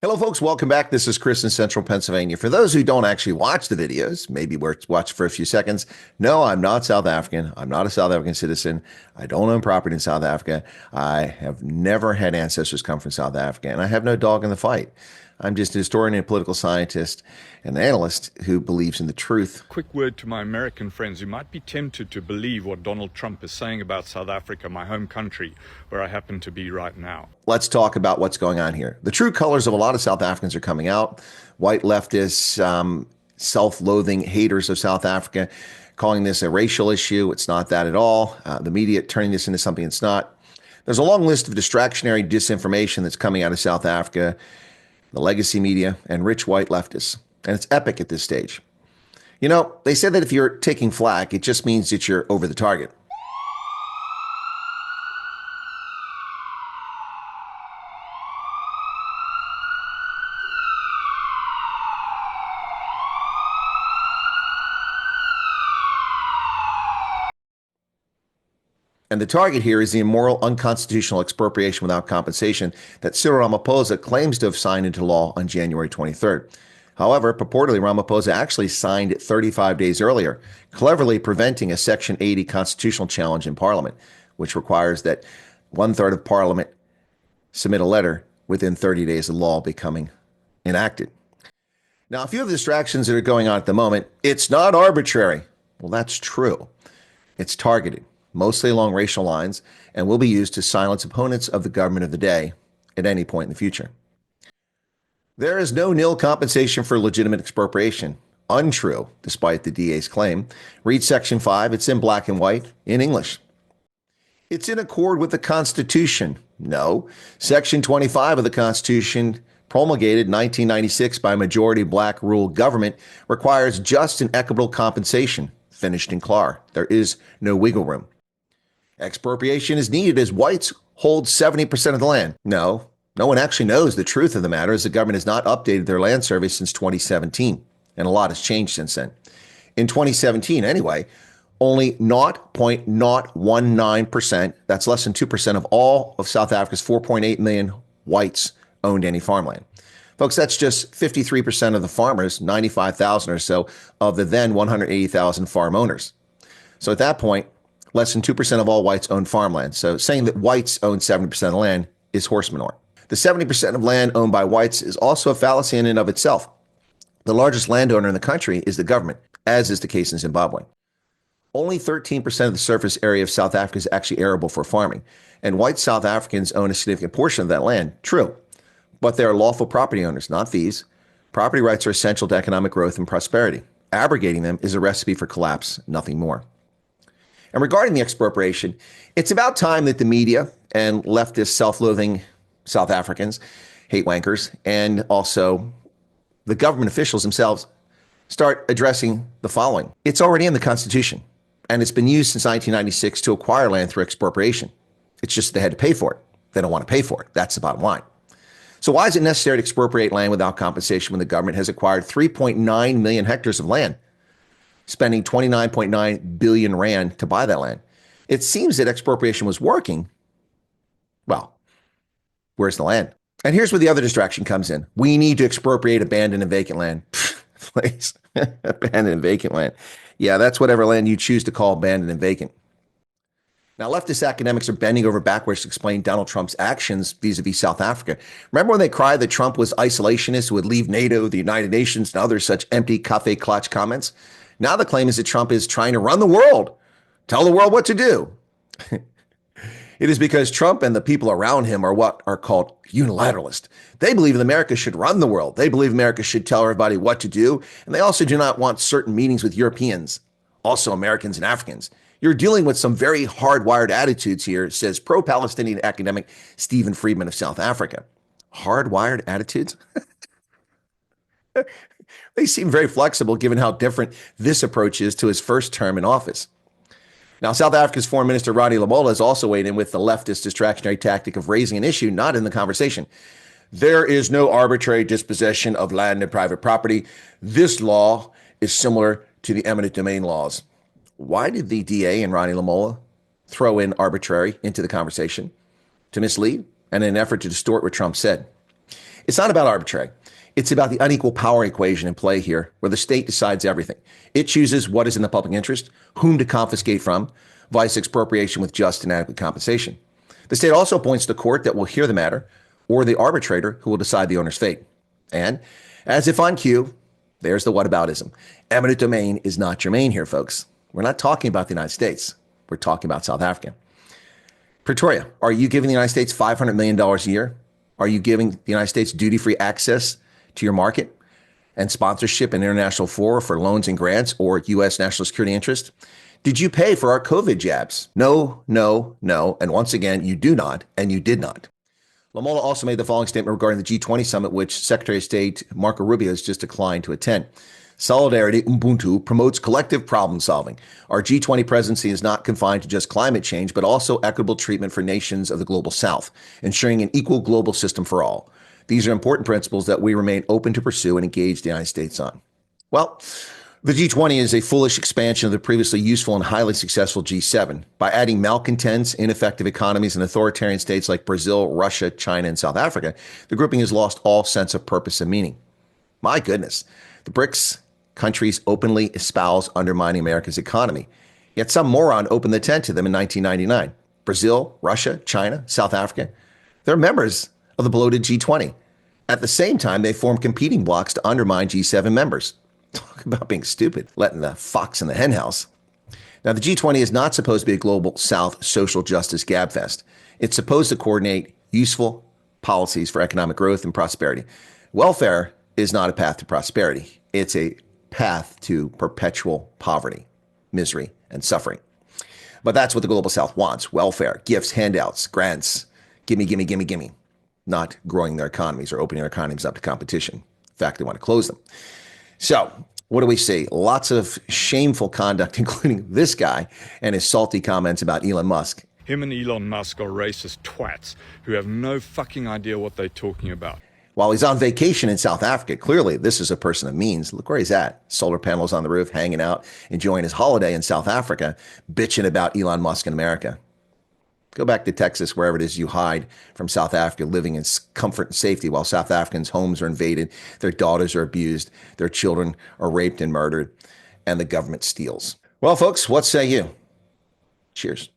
Hello, folks. Welcome back. This is Chris in Central Pennsylvania. For those who don't actually watch the videos, maybe watch for a few seconds. No, I'm not South African. I'm not a South African citizen. I don't own property in South Africa. I have never had ancestors come from South Africa, and I have no dog in the fight. I'm just a historian and political scientist and analyst who believes in the truth. Quick word to my American friends who might be tempted to believe what Donald Trump is saying about South Africa, my home country, where I happen to be right now. Let's talk about what's going on here. The true colors of a lot of South Africans are coming out. White leftists, self-loathing haters of South Africa, calling this a racial issue. It's not that at all. The media turning this into something it's not. There's a long list of distractionary disinformation that's coming out of South Africa, the legacy media, and rich white leftists. And it's epic at this stage. You know, they said that if you're taking flack, it just means that you're over the target. And the target here is the immoral, unconstitutional expropriation without compensation that Cyril Ramaphosa claims to have signed into law on January 23rd. However, purportedly, Ramaphosa actually signed it 35 days earlier, cleverly preventing a Section 80 constitutional challenge in Parliament, which requires that 1/3 of Parliament submit a letter within 30 days of the law becoming enacted. Now, a few of the distractions that are going on at the moment, it's not arbitrary. Well, that's true. It's targeted, mostly along racial lines, and will be used to silence opponents of the government of the day at any point in the future. There is no nil compensation for legitimate expropriation. Untrue, despite the DA's claim. Read Section 5. It's in black and white in English. It's in accord with the Constitution. No. Section 25 of the Constitution, promulgated in 1996 by a majority black rule government, requires just and equitable compensation. Finished in Clar. There is no wiggle room. Expropriation is needed as whites hold 70% of the land. No one actually knows the truth of the matter, as the government has not updated their land survey since 2017, and a lot has changed since then. In 2017, anyway, only 0.019%, that's less than 2% of all of South Africa's 4.8 million whites owned any farmland. Folks, that's just 53% of the farmers, 95,000 or so, of the then 180,000 farm owners. So at that point, less than 2% of all whites own farmland. So saying that whites own 70% of the land is horse manure. The 70% of land owned by whites is also a fallacy in and of itself. The largest landowner in the country is the government, as is the case in Zimbabwe. Only 13% of the surface area of South Africa is actually arable for farming, and white South Africans own a significant portion of that land. True, but they are lawful property owners, not thieves. Property rights are essential to economic growth and prosperity. Abrogating them is a recipe for collapse, nothing more. And regarding the expropriation, it's about time that the media and leftist self-loathing South Africans, hate wankers, and also the government officials themselves start addressing the following. It's already in the Constitution, and it's been used since 1996 to acquire land through expropriation. It's just they had to pay for it. They don't want to pay for it. That's the bottom line. So why is it necessary to expropriate land without compensation when the government has acquired 3.9 million hectares of land, spending 29.9 billion rand to buy that land? It seems that expropriation was working. Well, where's the land? And here's where the other distraction comes in. We need to expropriate abandoned and vacant land. Please, abandoned and vacant land. Yeah, that's whatever land you choose to call abandoned and vacant. Now, leftist academics are bending over backwards to explain Donald Trump's actions vis-a-vis South Africa. Remember when they cried that Trump was isolationist who would leave NATO, the United Nations, and other such empty café clutch comments? Now the claim is that Trump is trying to run the world, tell the world what to do. It is because Trump and the people around him are what are called unilateralists. They believe that America should run the world. They believe America should tell everybody what to do. And they also do not want certain meetings with Europeans, also Americans and Africans. You're dealing with some very hardwired attitudes here, says pro-Palestinian academic Stephen Friedman of South Africa. Hardwired attitudes? They seem very flexible given how different this approach is to his first term in office. Now, South Africa's Foreign Minister Ronnie Lamola has also weighed in with the leftist distractionary tactic of raising an issue not in the conversation. There is no arbitrary dispossession of land and private property. This law is similar to the eminent domain laws. Why did the DA and Ronnie Lamola throw in arbitrary into the conversation? To mislead and in an effort to distort what Trump said. It's not about arbitrary. It's about the unequal power equation in play here, where the state decides everything. It chooses what is in the public interest, whom to confiscate from, vice expropriation with just and adequate compensation. The state also appoints the court that will hear the matter, or the arbitrator who will decide the owner's fate. And, as if on cue, there's the whataboutism. Eminent domain is not germane here, folks. We're not talking about the United States. We're talking about South Africa. Pretoria, are you giving the United States $500 million a year? Are you giving the United States duty-free access to your market and sponsorship and international fora for loans and grants or U.S. national security interest? Did you pay for our COVID jabs? No, no, no. And once again, you do not, and you did not. Lamola also made the following statement regarding the G20 summit, which Secretary of State Marco Rubio has just declined to attend. Solidarity Ubuntu promotes collective problem solving. Our G20 presidency is not confined to just climate change, but also equitable treatment for nations of the global south, ensuring an equal global system for all. These are important principles that we remain open to pursue and engage the United States on. Well, the G20 is a foolish expansion of the previously useful and highly successful G7. By adding malcontents, ineffective economies, and authoritarian states like Brazil, Russia, China, and South Africa, the grouping has lost all sense of purpose and meaning. My goodness, the BRICS countries openly espouse undermining America's economy. Yet some moron opened the tent to them in 1999. Brazil, Russia, China, South Africa, they're members of the bloated G20. At the same time, they form competing blocs to undermine G7 members. Talk about being stupid, letting the fox in the henhouse. Now, the G20 is not supposed to be a global South social justice gabfest. It's supposed to coordinate useful policies for economic growth and prosperity. Welfare is not a path to prosperity. It's a path to perpetual poverty, misery, and suffering. But that's what the global South wants: welfare, gifts, handouts, grants, gimme, gimme, gimme, gimme. Not growing their economies or opening their economies up to competition. In fact, they want to close them. So what do we see? Lots of shameful conduct, including this guy and his salty comments about Elon Musk. Him and Elon Musk are racist twats who have no fucking idea what they're talking about. While he's on vacation in South Africa, clearly this is a person of means. Look where he's at. Solar panels on the roof, hanging out, enjoying his holiday in South Africa, bitching about Elon Musk in America. Go back to Texas, wherever it is you hide from South Africa, living in comfort and safety while South Africans' homes are invaded, their daughters are abused, their children are raped and murdered, and the government steals. Well, folks, what say you? Cheers.